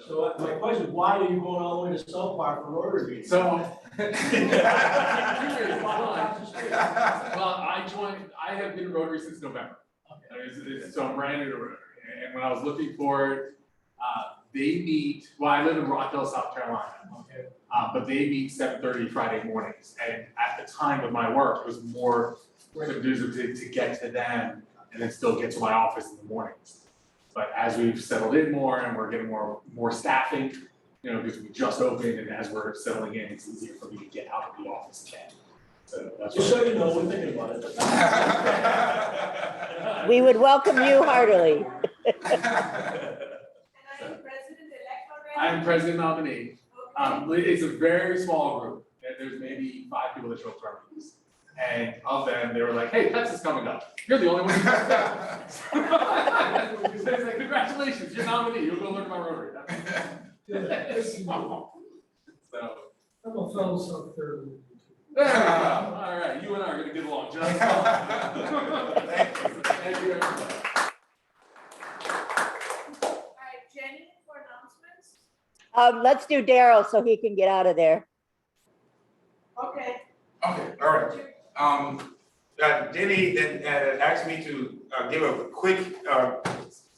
So my question is, why are you going all the way to South Park for Rotary meetings? So. Well, I have been in Rotary since November. So I'm brand new to Rotary. And when I was looking for it, they meet, well, I live in Rockville, South Carolina. Okay. But they meet 7:30 Friday mornings. And at the time of my work, it was more conducive to get to them and then still get to my office in the mornings. But as we've settled in more and we're getting more staffing, you know, because we just opened and as we're settling in, it's easier for me to get out of the office again. So that's Just so you know, we're thinking about it. We would welcome you heartily. I'm president nominee. It's a very small group. There's maybe 5 people that show up to our meetings. And of them, they were like, hey, Pets is coming up. You're the only one who's coming up. So it's like, congratulations, you're nominee. You'll go learn about Rotary. So. I'm a fellow South Carolina. All right, you and I are gonna get along just fine. Thank you, everybody. All right, Jenny, for announcements? Let's do Daryl so he can get out of there. Okay. Okay, all right. Denny then asked me to give a quick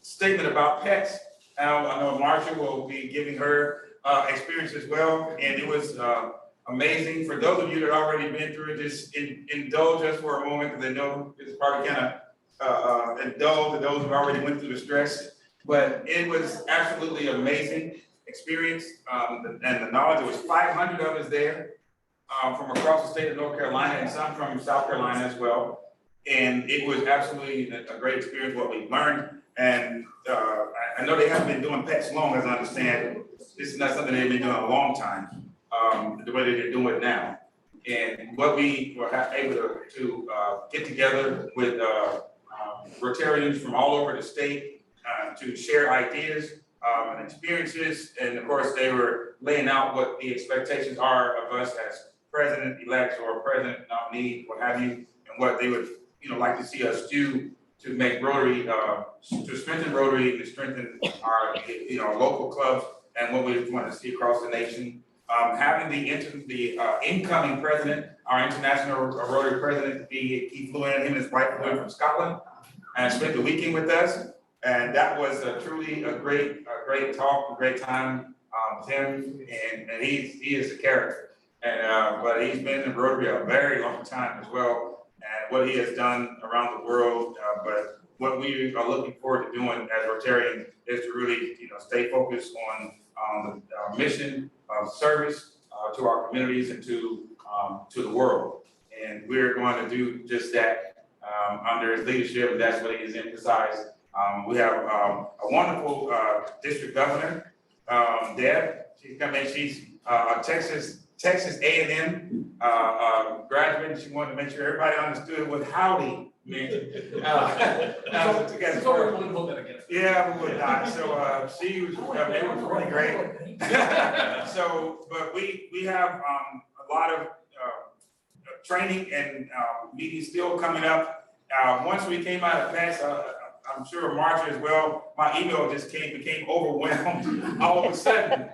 statement about pets. I know Marsha will be giving her experience as well, and it was amazing. For those of you that already been through it, just indulge us for a moment, because I know it's probably kind of indulge to those who already went through the stress. But it was absolutely amazing experience, and the knowledge. There was 500 of us there. From across the state of North Carolina and some from South Carolina as well. And it was absolutely a great experience, what we learned. And I know they haven't been doing pets long, as I understand. This is not something they've been doing a long time, the way that they're doing it now. And what we were able to get together with Rotarians from all over the state to share ideas and experiences. And of course, they were laying out what the expectations are of us as president-elects or president nominee, what have you, and what they would, like to see us do to make Rotary, to strengthen Rotary, to strengthen our, local clubs, and what we want to see across the nation. Having the incoming president, our international Rotary president, he flew in, him and his wife flew in from Scotland, and spent the weekend with us, and that was truly a great talk, a great time with him, and he is a character. And but he's been in Rotary a very long time as well, and what he has done around the world. But what we are looking forward to doing as Rotarians is to really, stay focused on the mission of service to our communities and to the world. And we're going to do just that under his leadership. That's what he has emphasized. We have a wonderful district governor, Deb. She's coming. She's a Texas A&M graduate, and she wanted to make sure everybody understood what howdy meant. Yeah, we would not. So she was, it was really great. So, but we have a lot of training and meetings still coming up. Once we came out of PAS, I'm sure Marsha as well, my email just became overwhelmed all of a sudden.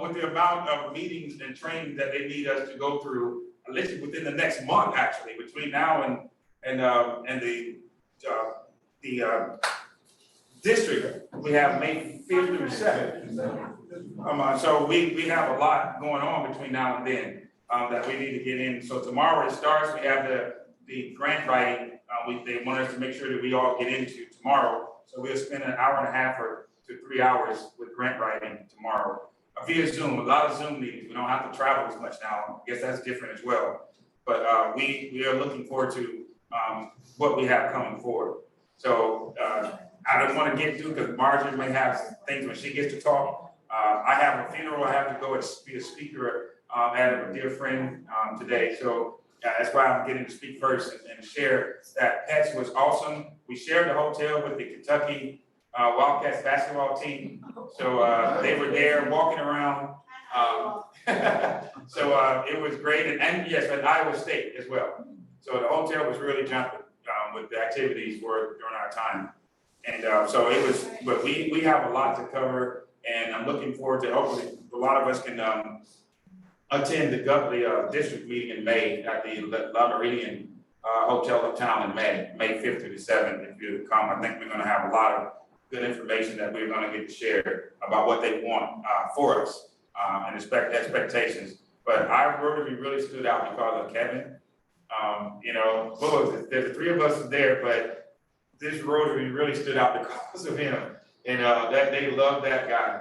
With the amount of meetings and training that they need us to go through, at least within the next month, actually, between now and the district, we have May 5th through 7th. So we have a lot going on between now and then that we need to get in. So tomorrow it starts. We have the grant writing. They want us to make sure that we all get into tomorrow. So we'll spend an hour and a half to 3 hours with grant writing tomorrow. Via Zoom, a lot of Zoom meetings. We don't have to travel as much now. I guess that's different as well. But we are looking forward to what we have coming forward. So I don't want to get through because Marjorie may have things when she gets to talk. I have a funeral. I have to go and be a speaker at a dear friend today. So that's why I'm getting to speak first and share that Pets was awesome. We shared the hotel with the Kentucky Wildcats basketball team. So they were there walking around. So it was great. And yes, at Iowa State as well. So the hotel was really jumping with the activities during our time. And so it was, but we have a lot to cover. And I'm looking forward to, hopefully, a lot of us can, attend the district meeting in May at the La Meridian, Hotel Uptown in May 5th through the 7th. If you come, I think we're gonna have a lot of good information that we're gonna get to share about what they want, for us, and expectations. But our Rotary really stood out because of Kevin. You know, there's the three of us there, but this Rotary really stood out because of him. And that they love that guy.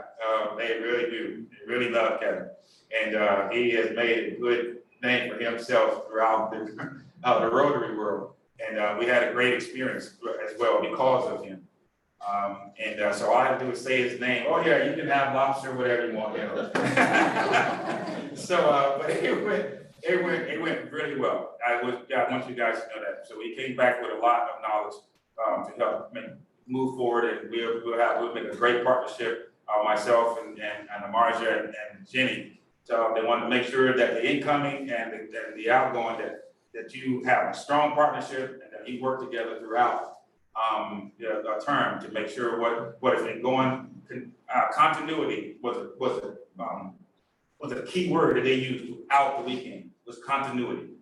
They really do. They really love Kevin. And he has made a good name for himself throughout the Rotary world. And we had a great experience as well because of him. So all I had to do was say his name. Oh yeah, you can have lobster, whatever you want, you know. But it went really well. I want you guys to know that. So he came back with a lot of knowledge to help move forward, and we'll make a great partnership. Myself and Amarja and Jenny. So they want to make sure that the incoming and the outgoing that you have a strong partnership and that you work together throughout the term to make sure what has been going. Continuity was a key word that they used throughout the weekend. Was continuity,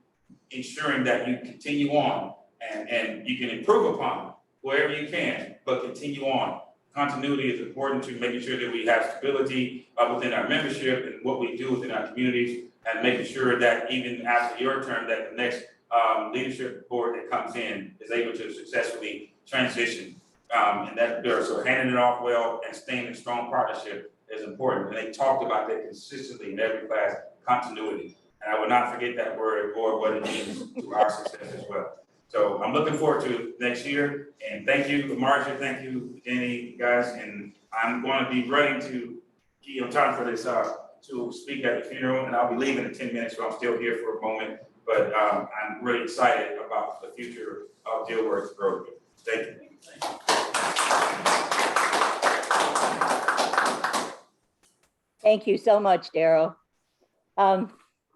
ensuring that you continue on and you can improve upon wherever you can, but continue on. Continuity is important to making sure that we have stability within our membership and what we do within our communities, and making sure that even after your term, that the next leadership board that comes in is able to successfully transition. And that so handing it off well and staying in strong partnership is important. And they talked about that consistently in every class, continuity. And I will not forget that word or what it means to our success as well. So I'm looking forward to next year, and thank you, Marcia, thank you, Jenny, guys, and I'm going to be running to give on time for this to speak at the funeral, and I'll be leaving in 10 minutes, so I'm still here for a moment, but I'm really excited about the future of Dilworth Rotary. Thank you. Thank you so much, Daryl. I'll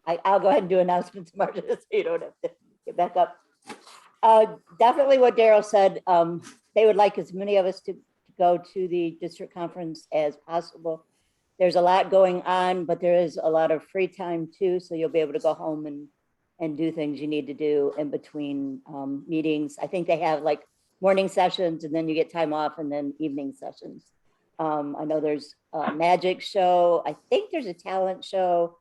go ahead and do announcements, Marcia, so you don't have to get back up. Definitely what Daryl said, they would like as many of us to go to the district conference as possible. There's a lot going on, but there is a lot of free time too, so you'll be able to go home and do things you need to do in between meetings. I think they have like morning sessions, and then you get time off, and then evening sessions. I know there's a magic show. I think there's a talent show.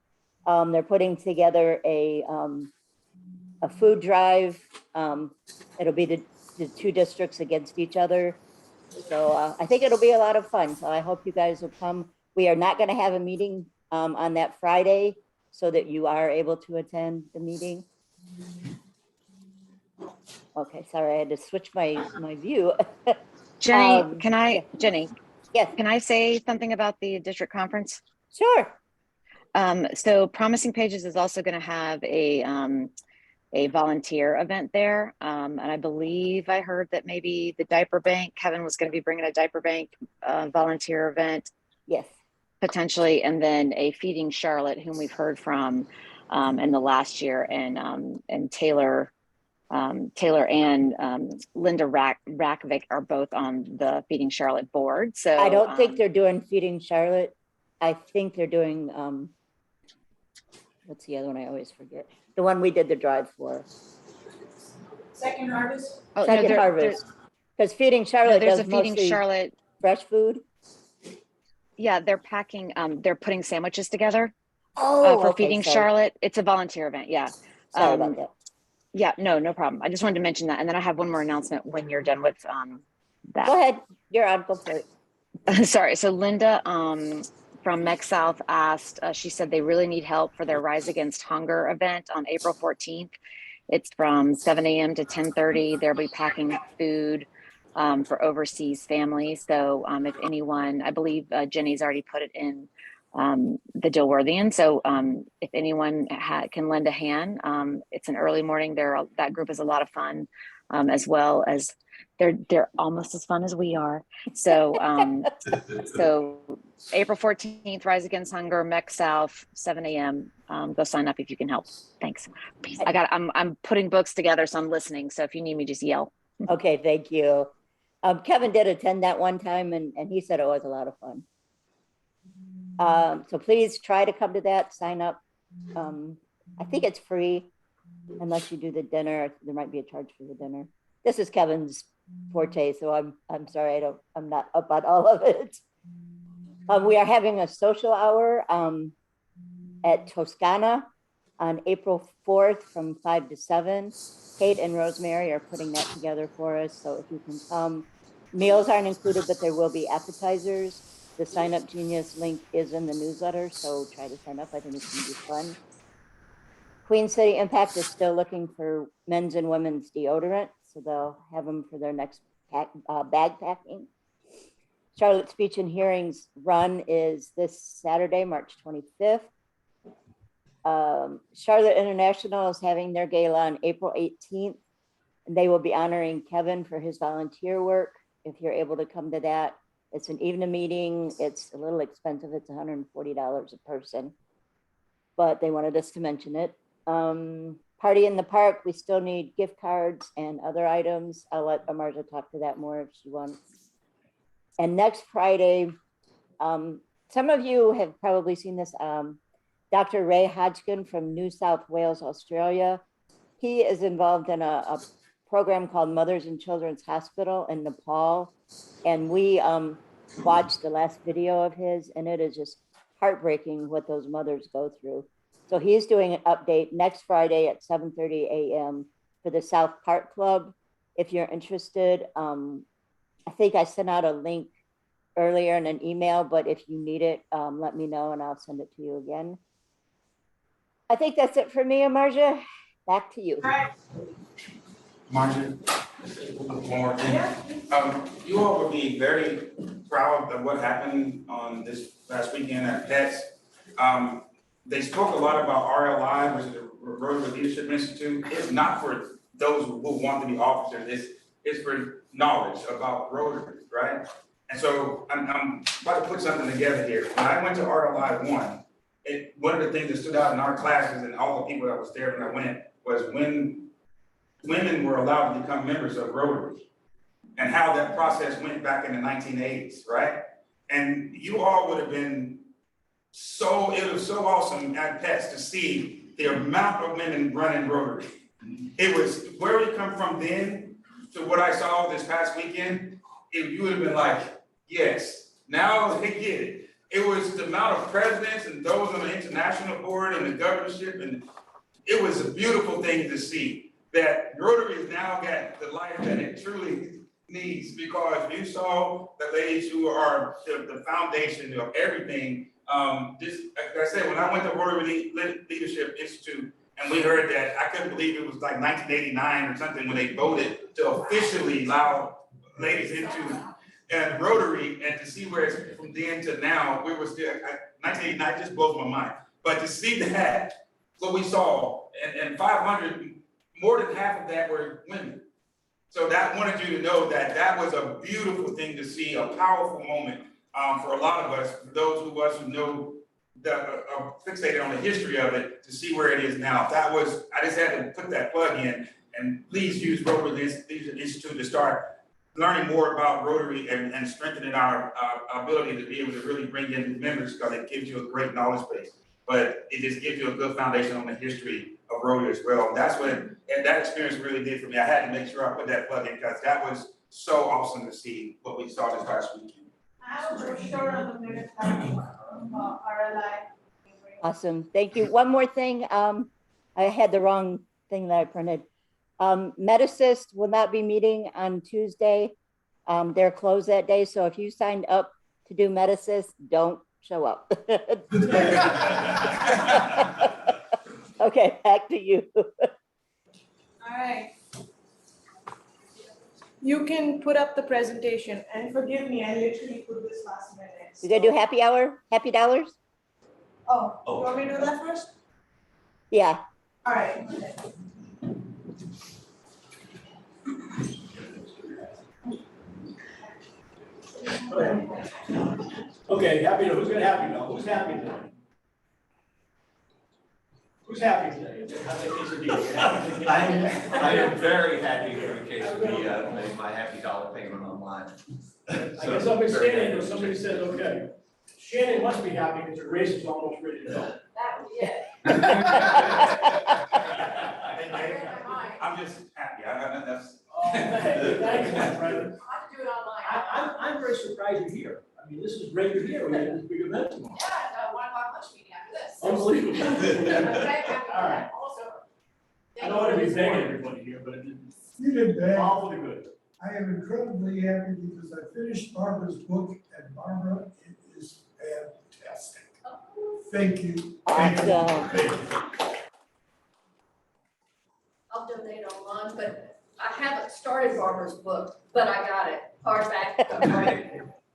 They're putting together a food drive. It'll be the two districts against each other. So I think it'll be a lot of fun. So I hope you guys will come. We are not going to have a meeting on that Friday so that you are able to attend the meeting. Okay, sorry, I had to switch my view. Jenny, Jenny, yes, can I say something about the district conference? Sure. So Promising Pages is also going to have a volunteer event there. And I believe I heard that maybe the diaper bank, Kevin was going to be bringing a diaper bank volunteer event. Yes. Potentially, and then a Feeding Charlotte, whom we've heard from in the last year, and Taylor and Linda Rakovic are both on the Feeding Charlotte board. So I don't think they're doing Feeding Charlotte. I think they're doing, what's the other one? I always forget. The one we did the drive for. Second Harvest? Oh, Second Harvest. Because Feeding Charlotte there's does a Feeding mostly Charlotte fresh food. Yeah, they're packing, they're putting sandwiches together Oh, for okay, Feeding sorry. Charlotte. It's a volunteer event, yeah. Sorry about that. Yeah, no problem. I just wanted to mention that. And then I have one more announcement when you're done with that. Go ahead, you're on, go for it. Sorry, so Linda from Mech South asked, she said they really need help for their Rise Against Hunger event on April 14th. It's from 7 a.m. to 10:30. They'll be packing food for overseas families. So if anyone, I believe Jenny's already put it in the Dilworthian. So if anyone can lend a hand, it's an early morning. That group is a lot of fun, as well as they're almost as fun as we are. So so April 14th, Rise Against Hunger, Mech South, 7 a.m. Go sign up if you can help. Thanks. I'm putting books together, so I'm listening. So if you need me, just yell. Okay, thank you. Kevin did attend that one time, and he said it was a lot of fun. So please try to come to that, sign up. I think it's free unless you do the dinner. There might be a charge for the dinner. This is Kevin's forte, so I'm sorry, I'm not up on all of it. We are having a social hour at Toscana on April 4th from 5 to 7. Kate and Rosemary are putting that together for us, so if you can come. Meals aren't included, but there will be appetizers. The Sign Up Genius link is in the newsletter, so try to sign up. I think it's gonna be fun. Queen City Impact is still looking for men's and women's deodorant, so they'll have them for their next bag packing. Charlotte Speech and Hearings Run is this Saturday, March 25th. Charlotte International is having their gala on April 18th, and they will be honoring Kevin for his volunteer work. If you're able to come to that, it's an evening meeting. It's a little expensive. It's $140 a person, but they wanted us to mention it. Party in the Park, we still need gift cards and other items. I'll let Amarja talk to that more if she wants. And next Friday, some of you have probably seen this, Dr. Ray Hodgkin from New South Wales, Australia. He is involved in a program called Mothers and Children's Hospital in Nepal. And we watched the last video of his, and it is just heartbreaking what those mothers go through. So he's doing an update next Friday at 7:30 a.m. for the South Park Club. If you're interested, I think I sent out a link earlier in an email, but if you need it, let me know and I'll send it to you again. I think that's it for me, Amarja. Back to you. All right. Marcia, one more thing. You all would be very proud of what happened on this last weekend at PETS. They spoke a lot about RLI, which is the Rotary Leadership Institute. It's not for those who want to be officers. It's for knowledge about Rotary, right? And so I'm about to put something together here. When I went to RLI 1, one of the things that stood out in our classes and all the people that was there when I went was when women were allowed to become members of Rotary and how that process went back in the 1980s, right? And you all would have been it was so awesome at PETS to see the amount of women running Rotary. It was where we come from then to what I saw this past weekend, you would have been like, yes, now they get it. It was the amount of presidents and those on the international board and the governorship, and it was a beautiful thing to see that Rotary has now got the life that it truly needs, because you saw the ladies who are the foundation of everything. Like I said, when I went to Rotary Leadership Institute and we heard that, I couldn't believe it was like 1989 or something when they voted to officially allow ladies into Rotary, and to see where it's from then to now, we were still, 1989 just blows my mind. But to see that, what we saw, and 500, more than half of that were women. So that wanted you to know that that was a beautiful thing to see, a powerful moment. For a lot of us, for those of us who know that are fixated on the history of it, to see where it is now. That was, I just had to put that plug in, and please use Rotary Institute to start learning more about Rotary and strengthening our ability to be able to really bring in members, because it gives you a great knowledge base. But it just gives you a good foundation on the history of Rotary as well. That's what, and that experience really did for me. I had to make sure I put that plug in, because that was so awesome to see what we saw this past weekend. I have a brochure on the website of RLI. Awesome, thank you. One more thing, I had the wrong thing that I printed. Medicist will not be meeting on Tuesday. They're closed that day, so if you signed up to do Medicist, don't show up. Okay, back to you. All right. You can put up the presentation, and forgive me, I literally put this last minute. You gonna do happy hour, happy dollars? Oh, you want me to do that first? Yeah. All right. Okay, happy, who's gonna happy now? Who's happy today? Who's happy today? I am very happy for the quesadilla, made my happy dollar payment online. I guess I've been standing until somebody says, okay. Shannon must be happy because her race is almost ready to go. That was it. I'm just happy, that's. Oh, thanks, my friend. I have to do it online. I'm very surprised you're here. I mean, this is great to hear. We have this big event tomorrow. Yeah, 1 o'clock lunch meeting after this. Unbelievable. Okay, All right. Also. I don't want to be begging everybody here, but You did bad. all for the good. I am incredibly happy because I finished Barbara's book, and Barbara, it is fantastic. Thank you. Thank you. Awesome. Thank you. I'll donate online, but I haven't started Barbara's book, but I got it, hardback.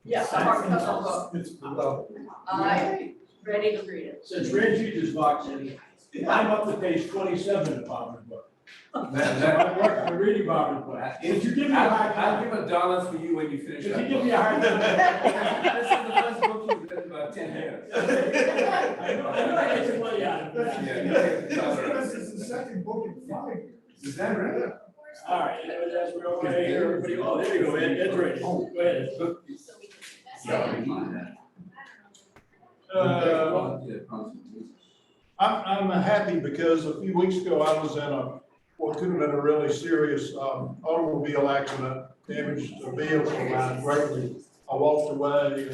Yes, a hardcover book. It's below. I'm ready to read it. Since Reggie just walked in, I'm up to page 27 of Barbara's book. I'm reading Barbara's book. If you give me a hard I'll time, give $1 for you when you finish if that you give book. me a hard time. This is the first book you've written about 10 years. I know I get some money out of it. Yeah, you take the $1. This is the second book in 5 years. Is that right? All right, as we're over here, everybody, oh, there you go, Ed, Ed's ready. Go ahead. I'm happy because a few weeks ago I was in what could have been a really serious automobile accident, damaged a vehicle of mine greatly. I walked away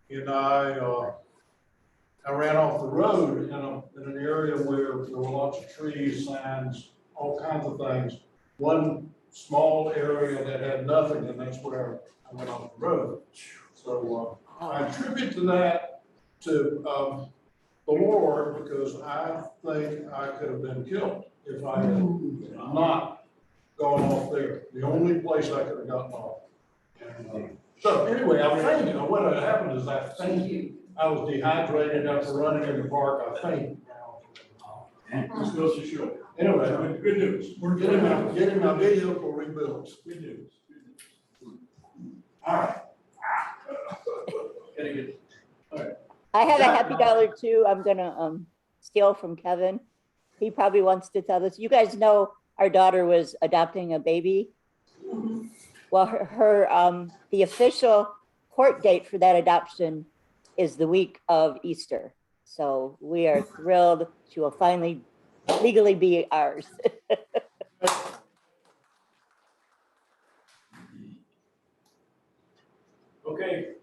and I ran off the road in an area where there were lots of trees, signs, all kinds of things. One small area that had nothing, and that's where I went off the road. So I attribute to that to the Lord, because I think I could have been killed if I had not gone off there. The only place I could have gotten off. And, so anyway, I fainted. What had happened is I fainted. I was dehydrated after running in the park. I fainted. This goes to show. Anyway, Good news. we're getting my vehicle rebuilt. Good news. All right. Gotta get. I have a happy dollar too. I'm gonna steal from Kevin. He probably wants to tell us. You guys know our daughter was adopting a baby. Well, the official court date for that adoption is the week of Easter. So we are thrilled she will finally legally be ours. Okay,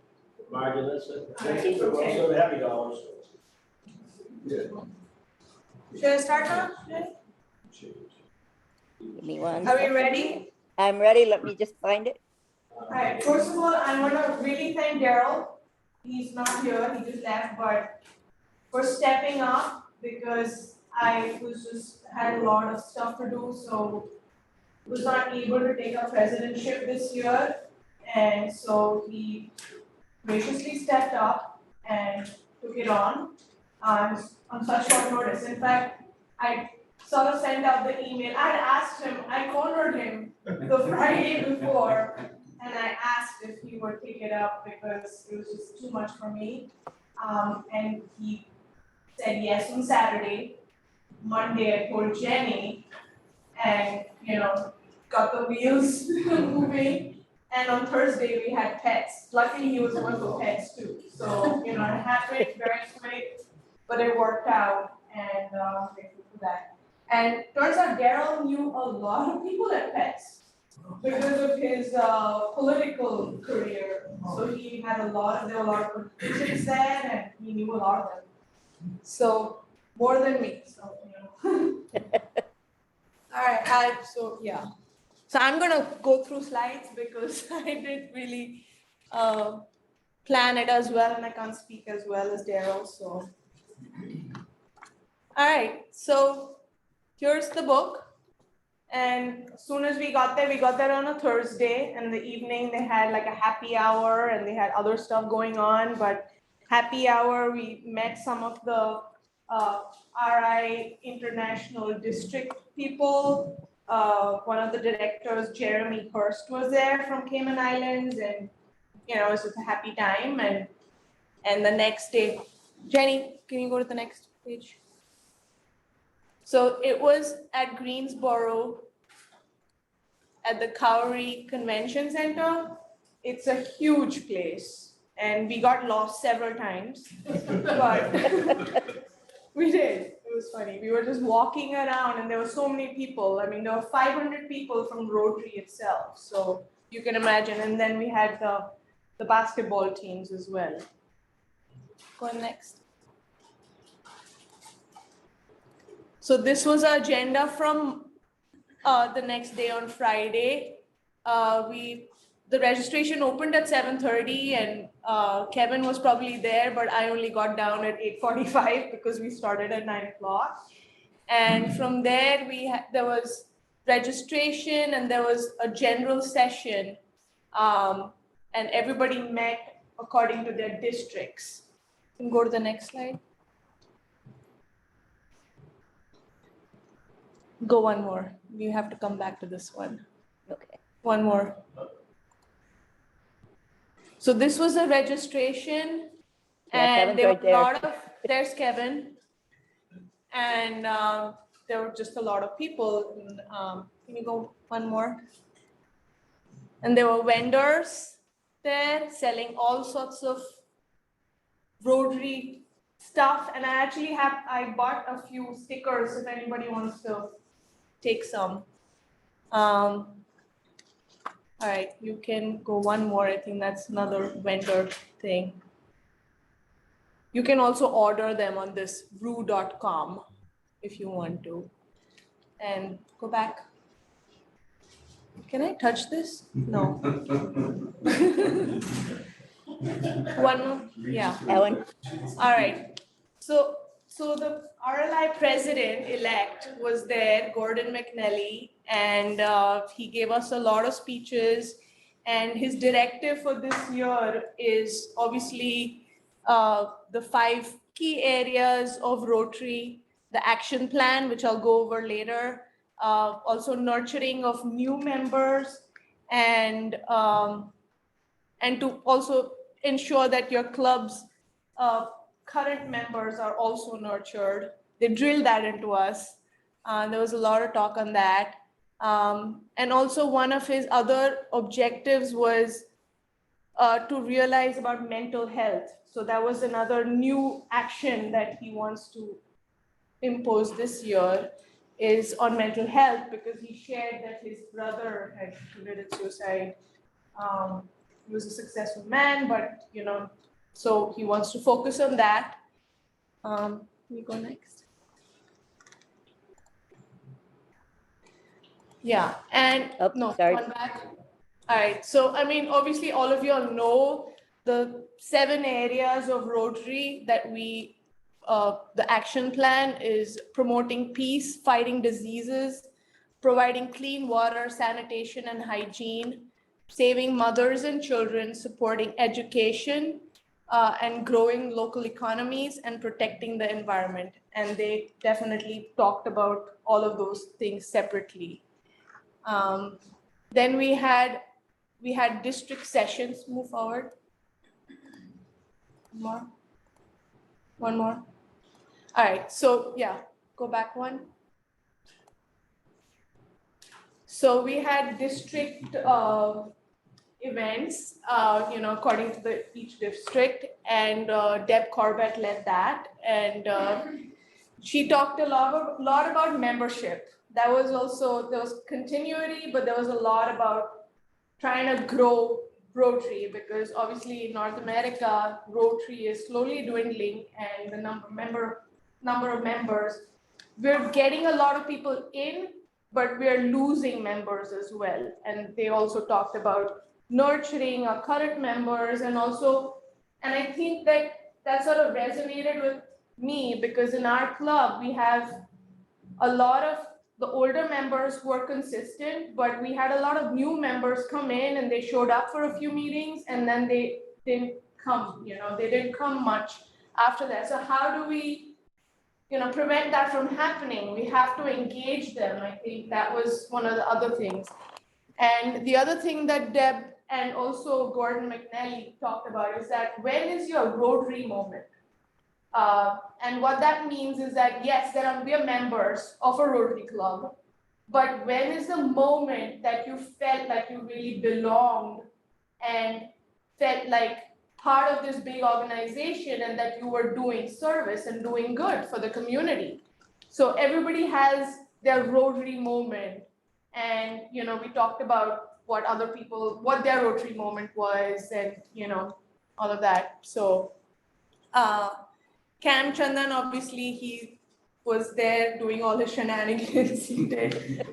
Margie, that's it for most of the happy dollars. Should I start now? Give me one. Are we second. ready? I'm ready. Let me just find it. All right, first of all, I want to really thank Daryl. He's not here, he just left, but for stepping up, because I had a lot of stuff to do, so was not able to take a presidentship this year. And so he graciously stepped up and took it on such short notice. In fact, I sort of sent out the email. I had asked him, I cornered him the Friday before, and I asked if he would pick it up because it was just too much for me. And he said yes on Saturday. Monday I told Jenny, and got the wheels moving. And on Thursday we had pets. Luckily he was one for pets too. So it happened very quick, but it worked out, and I'm grateful for that. And turns out Daryl knew a lot of people at Pets because of his political career. So he had there were a lot of politicians there, and he knew a lot of them. So more than me. So All right. So I'm gonna go through slides because I didn't really plan it as well, and I can't speak as well as Daryl. So, all right. So here's the book. And as soon as we got there on a Thursday. In the evening, they had like a happy hour, and they had other stuff going on. But happy hour, we met some of the RI International District people. One of the directors, Jeremy Hurst, was there from Cayman Islands, and it was just a happy time. And the next day, Jenny, can you go to the next page? So it was at Greensboro at the Cowrie Convention Center. It's a huge place. and we got lost several times, but we did. It was funny. We were just walking around and there were so many people. I mean, there were 500 people from Rotary itself. So you can imagine. And then we had the basketball teams as well. Go on next. So this was our agenda from the next day on Friday. The registration opened at 7:30 and Kevin was probably there, but I only got down at 8:45 because we started at 9 o'clock. And from there, there was registration and there was a general session, and everybody met according to their districts. You can go to the next slide. Go one more. You have to come back to this one. Okay. One more. So this was a registration, Yeah, Kevin's and there right were a there. lot of, there's Kevin. And there were just a lot of people. Can you go one more? And there were vendors there selling all sorts of Rotary stuff. And I bought a few stickers if anybody wants to take some. All right, you can go one more. I think that's another vendor thing. You can also order them on this brew.com if you want to. And go back. Can I touch this? No. One more? Yeah. Ellen? All right. So the RLI president-elect was there, Gordon McNally, and he gave us a lot of speeches. And his directive for this year is obviously the 5 key areas of Rotary, the action plan, which I'll go over later, also nurturing of new members, and to also ensure that your club's current members are also nurtured. They drilled that into us. There was a lot of talk on that. And also one of his other objectives was to realize about mental health. So that was another new action that he wants to impose this year, is on mental health, because he shared that his brother had committed suicide. He was a successful man, but so he wants to focus on that. Can we go next? Yeah, and no, sorry. one back. All right, so I mean, obviously all of you all know the 7 areas of Rotary that the action plan is promoting peace, fighting diseases, providing clean water, sanitation and hygiene, saving mothers and children, supporting education, and growing local economies, and protecting the environment. And they definitely talked about all of those things separately. Then we had district sessions. Move forward. One more. All right, so yeah, go back one. So we had district events, according to each district, and Deb Corbett led that, and she talked a lot about membership. There was continuity, but there was a lot about trying to grow Rotary, because obviously in North America, Rotary is slowly dwindling, and the number of members, we're getting a lot of people in, but we're losing members as well. And they also talked about nurturing our current members, and I think that sort of resonated with me, because in our club, we have a lot of the older members who are consistent, but we had a lot of new members come in, and they showed up for a few meetings, and then they didn't come, they didn't come much after that. So how do we, prevent that from happening? We have to engage them. I think that was one of the other things. And the other thing that Deb and also Gordon McNally talked about is that, when is your Rotary moment? And what that means is that, yes, we are members of a Rotary club, but when is the moment that you felt like you really belonged and felt like part of this big organization and that you were doing service and doing good for the community. So everybody has their Rotary moment. And, we talked about what their Rotary moment was and, all of that. So Cam Chandan, obviously, he was there doing all the shenanigans he did.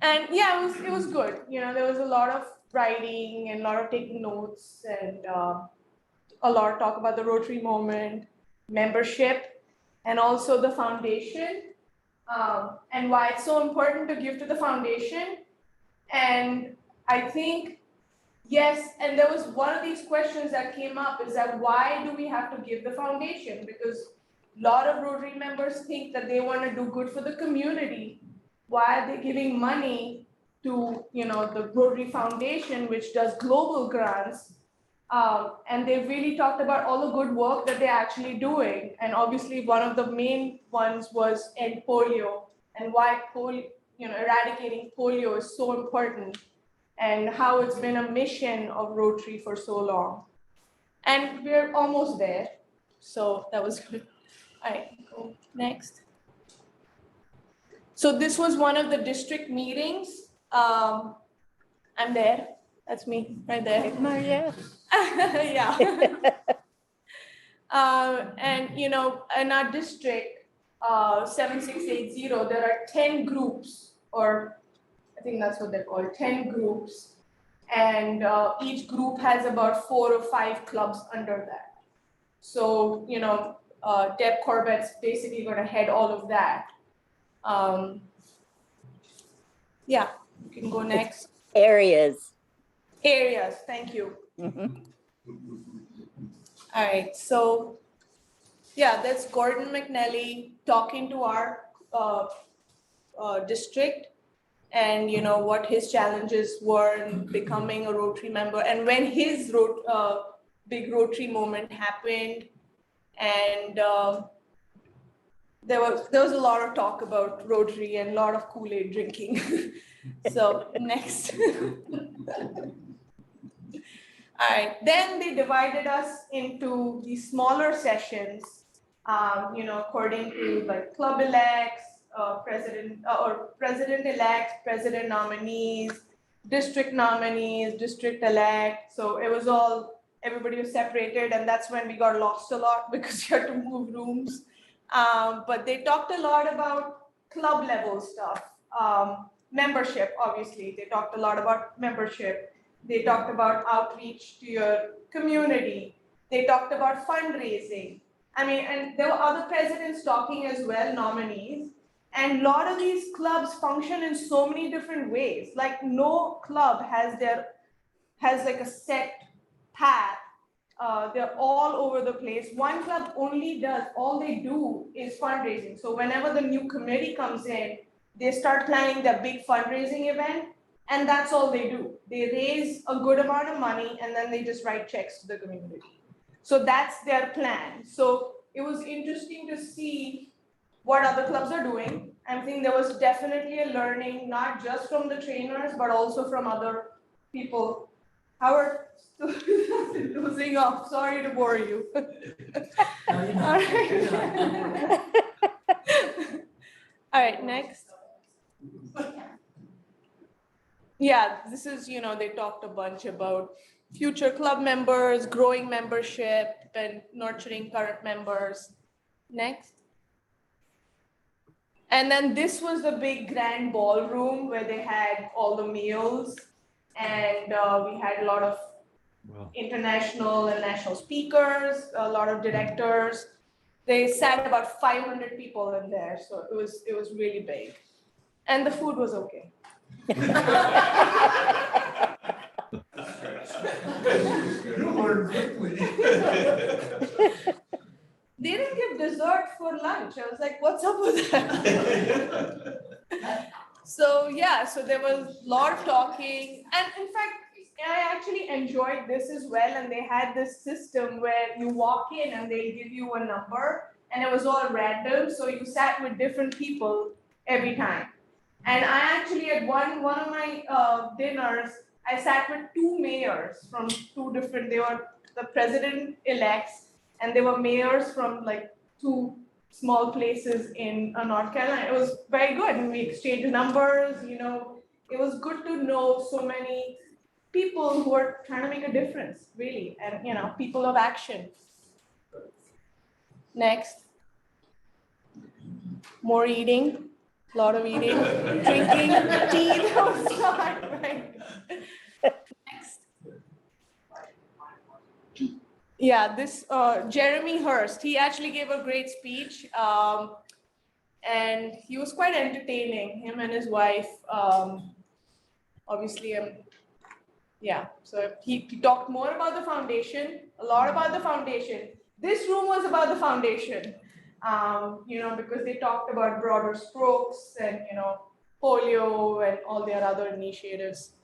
And yeah, it was good. There was a lot of writing and a lot of taking notes and a lot of talk about the Rotary moment, membership, and also the foundation, and why it's so important to give to the foundation. And I think, yes, and there was one of these questions that came up is that why do we have to give the foundation? Because a lot of Rotary members think that they want to do good for the community. Why are they giving money to, the Rotary Foundation, which does global grants? And they really talked about all the good work that they're actually doing. And obviously one of the main ones was end polio and why eradicating polio is so important and how it's been a mission of Rotary for so long. And we're almost there. So that was good. All right, go next. So this was one of the district meetings. I'm there. That's me right there. Maria. Yeah. And in our district, 7680, there are 10 groups, or I think that's what they're called, 10 groups. And each group has about 4 or 5 clubs under that. So, Deb Corbett's basically going to head all of that. Yeah, you can go next. Areas. Areas, thank you. Mhm. All right, so yeah, that's Gordon McNally talking to our district and what his challenges were in becoming a Rotary member and when his big Rotary moment happened. And there was a lot of talk about Rotary and a lot of Kool-Aid drinking. So next. All right, then they divided us into these smaller sessions, according to like club elects, president-elects, president nominees, district elect. So it was all, everybody was separated, and that's when we got lost a lot because you had to move rooms. But they talked a lot about club level stuff, membership, obviously. They talked a lot about membership. They talked about outreach to your community. They talked about fundraising. And there were other presidents talking as well, nominees. And a lot of these clubs function in so many different ways. Like no club has like a set path. They're all over the place. One club all they do is fundraising. So whenever the new committee comes in, they start planning their big fundraising event. And that's all they do. They raise a good amount of money and then they just write checks to the community. So that's their plan. So it was interesting to see what other clubs are doing. I think there was definitely a learning, not just from the trainers, but also from other people. Howard, losing off. Sorry to bore you. All right, next. Yeah, this is, they talked a bunch about future club members, growing membership, and nurturing current members. Next. And then this was the big grand ballroom where they had all the meals. And we had a lot of international and national speakers, a lot of directors. They sat about 500 people in there. So it was really big. And the food was okay. You learn quickly. They didn't give dessert for lunch. I was like, what's up with that? So there was a lot of talking. And in fact, I actually enjoyed this as well. And they had this system where you walk in and they'll give you a number and it was all random. So you sat with different people every time. And I actually, at one of my dinners, I sat with two mayors from two different, they were the president-elects, and they were mayors from like two small places in North Carolina. It was very good, and we exchanged numbers, it was good to know so many people who are trying to make a difference, really, and people of action. Next. More eating, a lot of eating, drinking tea, those are right. Next. Yeah, this Jeremy Hurst, he actually gave a great speech, and he was quite entertaining, him and his wife, obviously, yeah, so he talked more about the foundation, a lot about the foundation. This room was about the foundation, because they talked about broader strokes and, polio and all their other initiatives.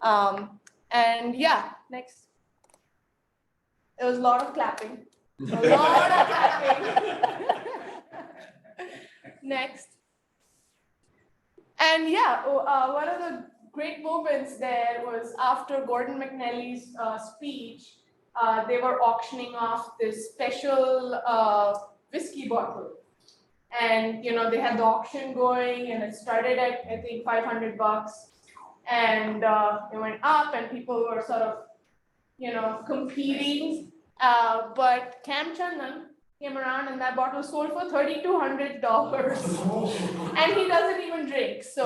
And yeah, next. There was a lot of clapping. A lot of clapping. Next. And yeah, one of the great moments there was after Gordon McNally's speech, they were auctioning off this special whiskey bottle. And they had the auction going, and it started at, I think, $500. And it went up, and people were sort of competing, but Cam Chandan came around and that bottle sold for $3,200, and he doesn't even drink. So,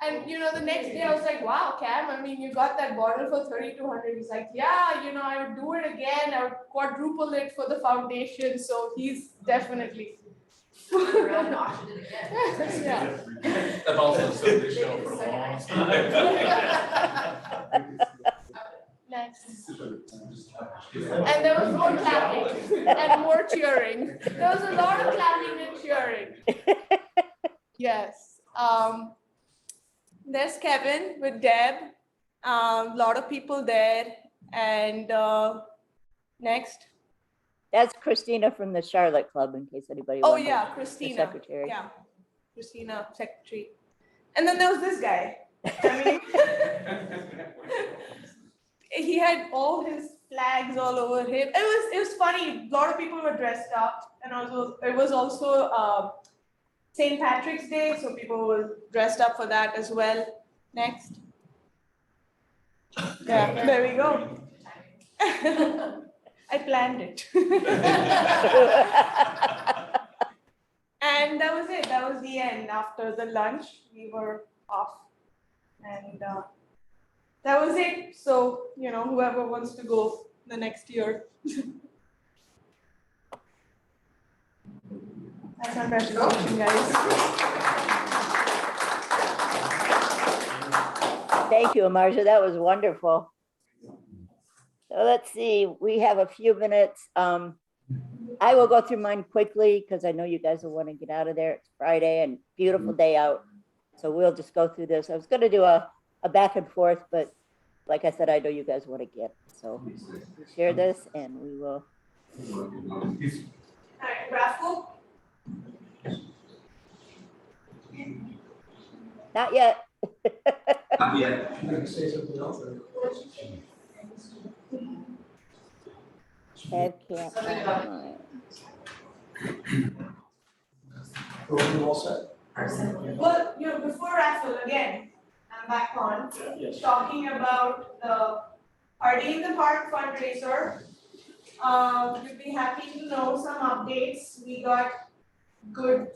and the next day I was like, wow, Cam, I mean, you got that bottle for $3,200. He's like, yeah, I would do it again. I would quadruple it for the foundation. So he's definitely. Around and auction it again. Yeah. I've also stood this show for a long time. Next. And there was more clapping and more cheering. There was a lot of clapping and cheering. Yes. There's Kevin with Deb. A lot of people there. And next. That's Christina from the Charlotte Club, in case anybody Oh wonders. yeah, The Christina. secretary. Yeah, Christina, secretary. And then there was this guy. I mean, he had all his flags all over him. It was funny. A lot of people were dressed up, and also it was also St. Patrick's Day, so people were dressed up for that as well. Next. Yeah, there we go. I planned it. And that was it. That was the end. After the lunch, we were off. And that was it. So, whoever wants to go the next year. That's my presentation, guys. Thank you, Amarja. That was wonderful. So let's see, we have a few minutes. I will go through mine quickly because I know you guys will want to get out of there. It's Friday and beautiful day out. So we'll just go through this. I was going to do a back and forth, but like I said, I know you guys want to get. So we'll share this and we will. All right, raffle. Not yet. Not yet. I'm gonna say something else. Have camp. Are we all set? Well, before raffle, again, I'm back on. Yes. Talking about the Party in the Park fundraiser. You'd be happy to know some updates. We got good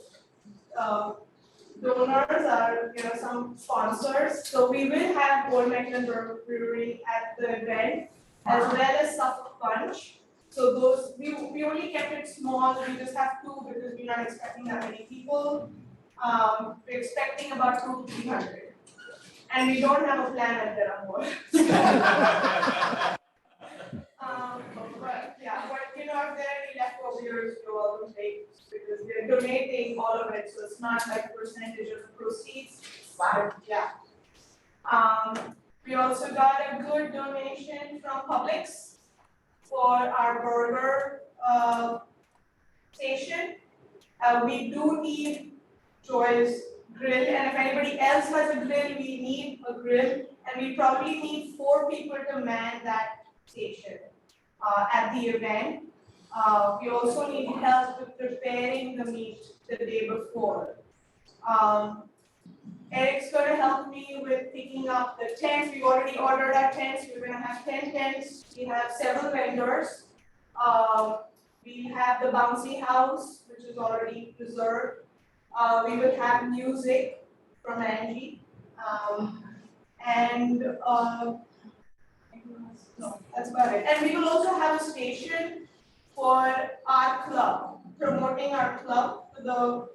donors, some sponsors. So we will have Old Macklin Brewery at the event, as well as Suffolk Punch. So those, we only kept it small. We just have two because we're not expecting that many people. We're expecting about 200 to 300. And we don't have a plan at there are more. But if there are any leftovers, you're welcome to take because we're donating all of it, so it's not like a percentage of the proceeds. But yeah. We also got a good donation from Publix for our burger station. We do need Joy's grill, and if anybody else has a grill, we need a grill, and we probably need 4 people to man that station at the event. We also need help with preparing the meat the day before. Eric's gonna help me with picking up the tents. We already ordered our tents. We're gonna have 10 tents. We have several vendors. We have the bouncy house, which is already reserved. We will have music from Angie. No, that's about it. And we will also have a station for our club, promoting our club to the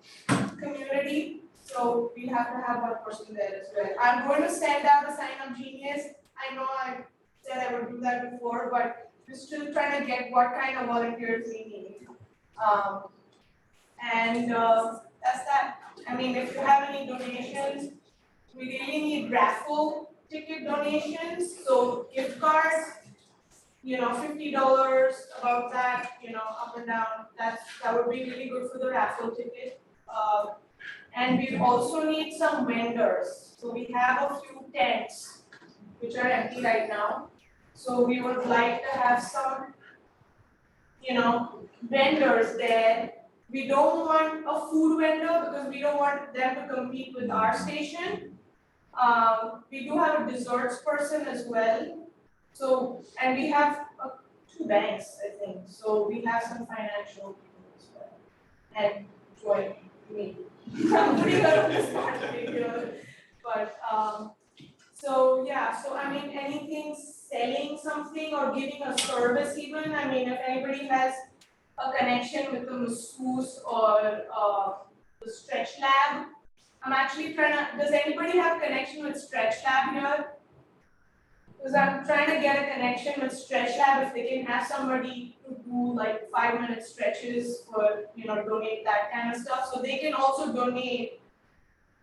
community. So we have to have one person there as well. I'm going to send out a sign up genius. I know I said I would do that before, but we're still trying to get what kind of volunteers we need. That's that. I mean, if you have any donations, we really need raffle ticket donations. So gift cards, $50, about that, up and down. That would be really good for the raffle ticket. And we also need some vendors. So we have a few tents which are empty right now. So we would like to have some, vendors there. We don't want a food vendor because we don't want them to compete with our station. We do have a desserts person as well. So, and we have 2 banks, I think. So we have some financial people as well. And Joy, me. I'm putting her on the spot here. But, so I mean, anything selling something or giving a service even. I mean, if anybody has a connection with the masseuse or the stretch lab, I'm actually does anybody have connection with stretch lab here? Because I'm trying to get a connection with stretch lab if they can have somebody to do like 5-minute stretches for, donate that kind of stuff. So they can also donate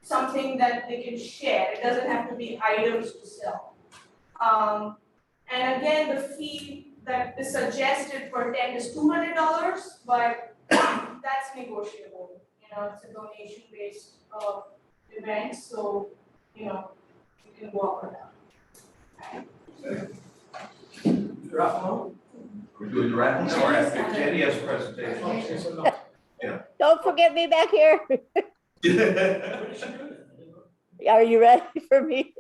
something that they can share. It doesn't have to be items to sell. And again, the fee that is suggested for tent is $200, but that's negotiable. It's a donation-based event, so you can go up or down. Raffle? We're doing the raffle now, or after Jenny has a presentation? Don't forget me back here. Are you ready for me?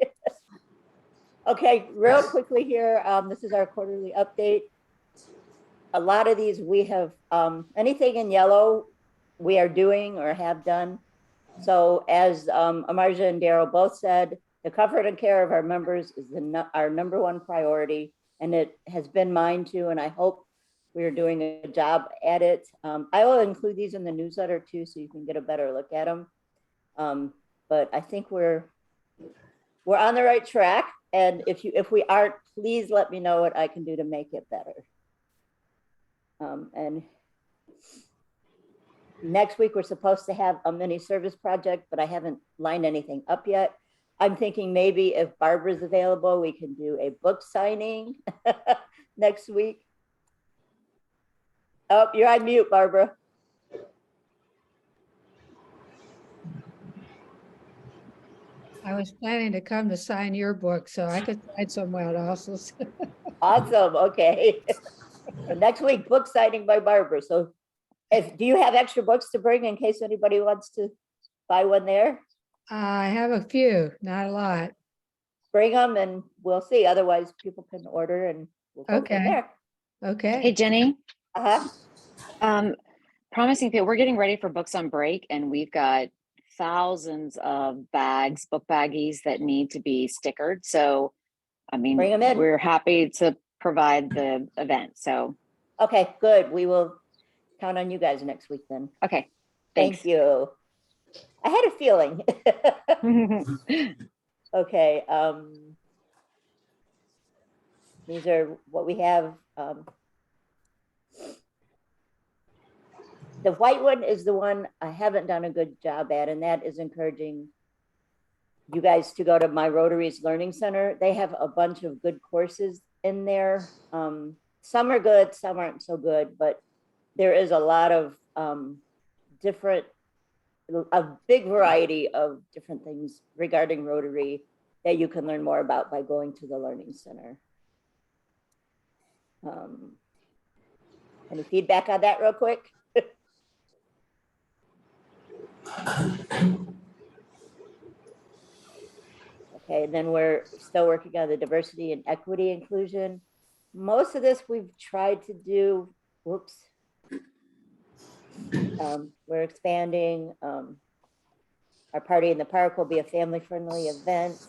Okay, real quickly here, this is our quarterly update. A lot of these we have, anything in yellow we are doing or have done. So as Amarja and Daryl both said, the comfort and care of our members is our #1 priority, and it has been mine too, and I hope we're doing a job at it. I will include these in the newsletter too, so you can get a better look at them. But I think we're on the right track. And if we aren't, please let me know what I can do to make it better. And next week, we're supposed to have a mini service project, but I haven't lined anything up yet. I'm thinking maybe if Barbara's available, we can do a book signing next week. Oh, you're on mute, Barbara. I was planning to come to sign your book, so I could sign someone else's. Awesome. Okay. Next week, book signing by Barbara. So do you have extra books to bring in case anybody wants to buy one there? I have a few, not a lot. Bring them and we'll see. Otherwise, people can order and we'll go from there. Okay. Hey, Jenny. Uh-huh. Promising people, we're getting ready for Books on Break, and we've got thousands of bags, book baggies that need to be stickered. So, I mean, bring them in. We're happy to provide the event. So, okay, good. We will count on you guys next week then. Okay. Thank you. I had a feeling. Okay. These are what we have. The white one is the one I haven't done a good job at, and that is encouraging you guys to go to my Rotary's Learning Center. They have a bunch of good courses in there. Some are good, some aren't so good, but there is a lot of different a big variety of different things regarding Rotary that you can learn more about by going to the Learning Center. Any feedback on that real quick? Okay, and then we're still working on the diversity and equity inclusion. Most of this we've tried to do, whoops. We're expanding. Our party in the park will be a family-friendly event.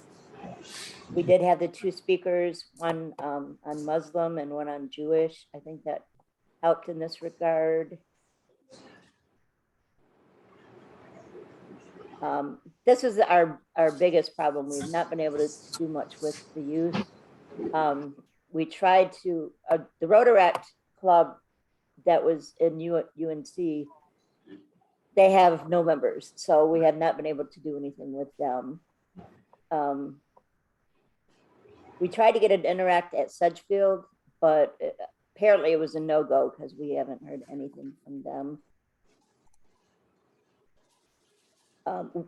We did have the 2 speakers, one on Muslim and one on Jewish. I think that helped in this regard. This is our biggest problem. We've not been able to do much with the youth. We tried to, the Rotaract Club that was in UNC, they have no members, so we have not been able to do anything with them. We tried to get an interact at Sedgefield, but apparently it was a no-go because we haven't heard anything from them.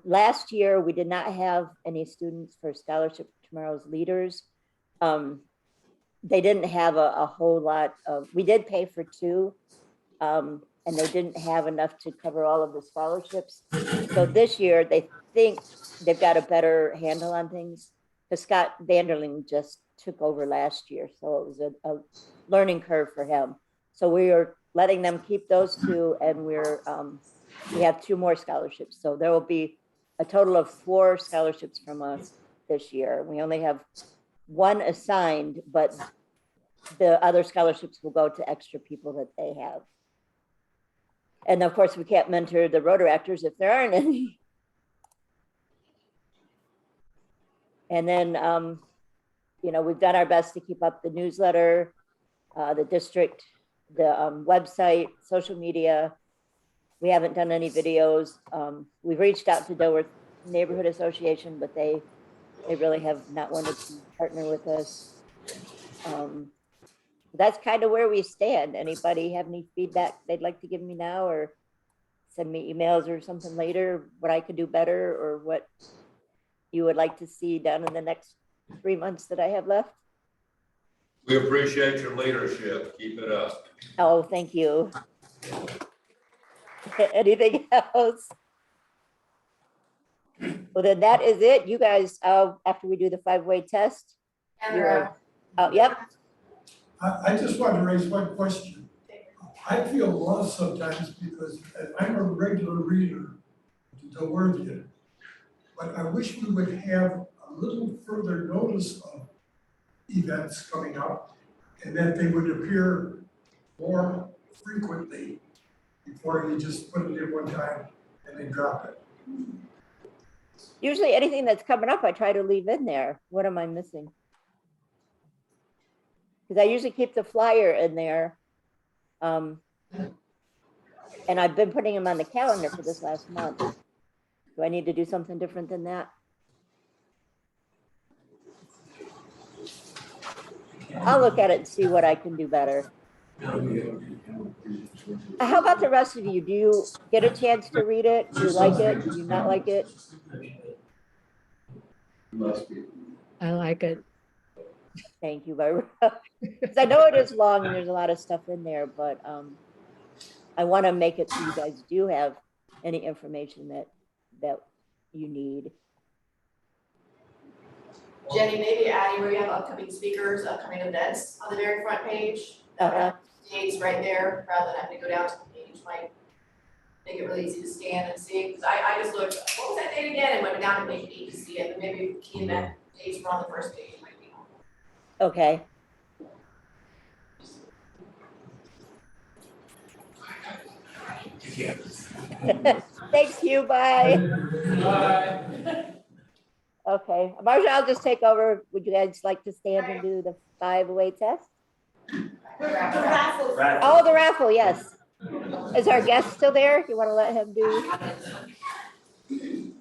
Last year, we did not have any students for Scholarship Tomorrow's Leaders. They didn't have a whole lot of, we did pay for 2, and they didn't have enough to cover all of the scholarships. So this year, they think they've got a better handle on things. Because Scott Vanderling just took over last year, so it was a learning curve for him. So we are letting them keep those 2, and we have 2 more scholarships. So there will be a total of 4 scholarships from us this year. We only have 1 assigned, but the other scholarships will go to extra people that they have. And of course, we can't mentor the Rotaractors if there aren't any. And then, you know, we've done our best to keep up the newsletter, the district, the website, social media. We haven't done any videos. We've reached out to Dilworth Neighborhood Association, but they really have not wanted to partner with us. That's kind of where we stand. Anybody have any feedback they'd like to give me now, or send me emails or something later, what I could do better, or what you would like to see done in the next 3 months that I have left? We appreciate your leadership. Keep it up. Oh, thank you. Anything else? Well, then that is it. You guys, after we do the 5-way test, yep. I just want to raise one question. I feel lost sometimes because I'm a regular reader to Dilworthian, but I wish we would have a little further notice of events coming up and that they would appear more frequently before you just put it in one time and then drop it. Usually anything that's coming up, I try to leave in there. What am I missing? Because I usually keep the flyer in there. And I've been putting them on the calendar for this last month. Do I need to do something different than that? I'll look at it and see what I can do better. How about the rest of you? Do you get a chance to read it? Do you like it? Do you not like it? I like it. Thank you, Barbara. Because I know it is long and there's a lot of stuff in there, but I want to make it so you guys do have any information that you need. Jenny, maybe adding where you have upcoming speakers, upcoming events on the very front page. Dates right there, rather than having to go down to the page, might make it really easy to scan and see. Because I just looked, what was that date again? And went down to page 8 to see it, but maybe key event dates were on the first page might be helpful. Okay. Thanks, Hugh. Bye. Bye. Okay, Marcia, I'll just take over. Would you guys like to stand and do the 5-way test? The raffle. Oh, the raffle, yes. Is our guest still there? You want to let him do?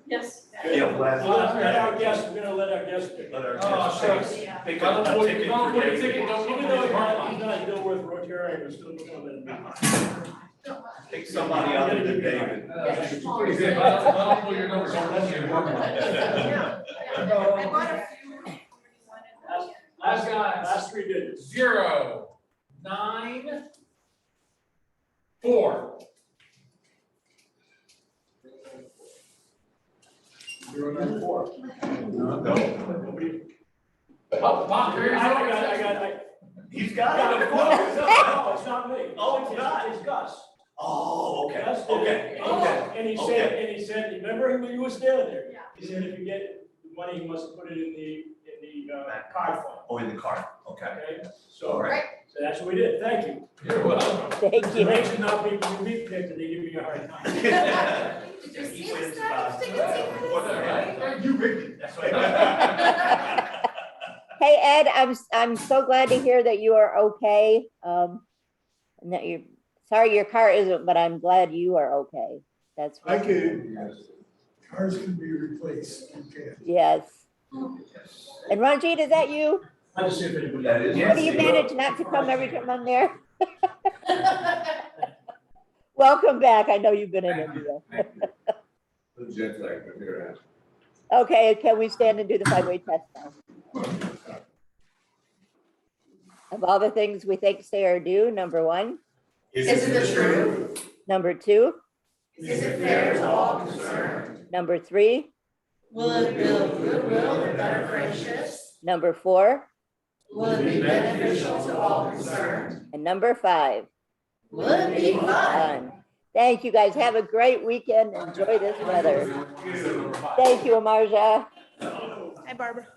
Yes. We're gonna let our guests pick. Pick Don't a worry, ticket don't to worry, get- ticket, don't Even worry. though he's not a Dilworth Rotarian, we're still gonna let him. Take somebody other than David. I'll pull your numbers on that. I bought a few. Last guy, last three digits. 0, 9, 4. 094. No. Oh, Bob, here you I He's got got it. it. No, it's not me. Oh, it's not? It's Gus. Oh, okay, Gus did it. okay. And he said, remember when he was standing there? Yeah. He said, if you get the money, you must put it in the card fund, Oh, in the car, okay. okay? All So, right. so that's what we did. Thank you. You're welcome. Thank It you. makes it not be, you be picked and they give me a hard time. Did you see the staff tickets? You picked it, that's right. Hey, Ed, I'm so glad to hear that you are okay. And that you're, sorry your car isn't, but I'm glad you are okay. That's. I can, cars can be replaced, you can. Yes. And Ranjit, is that you? I just see if anybody. That is. How do you manage not to come every time I'm there? Welcome back. I know you've been in India. The jet lag, but here Okay, can we stand and do the 5-way test now? Of all the things we think, say, or do, number 1. Is it the truth? Number 2. Is it fair to all concerned? Number 3. Will it build goodwill and better friendships? Number 4. Will it be beneficial to all concerned? And number 5. Will it be fun? Done. Thank you, guys. Have a great weekend. Enjoy this weather. Thank you, Amarja. Hi, Barbara.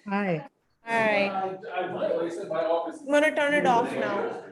Hi. All right, I said my office. I'm gonna turn it off now.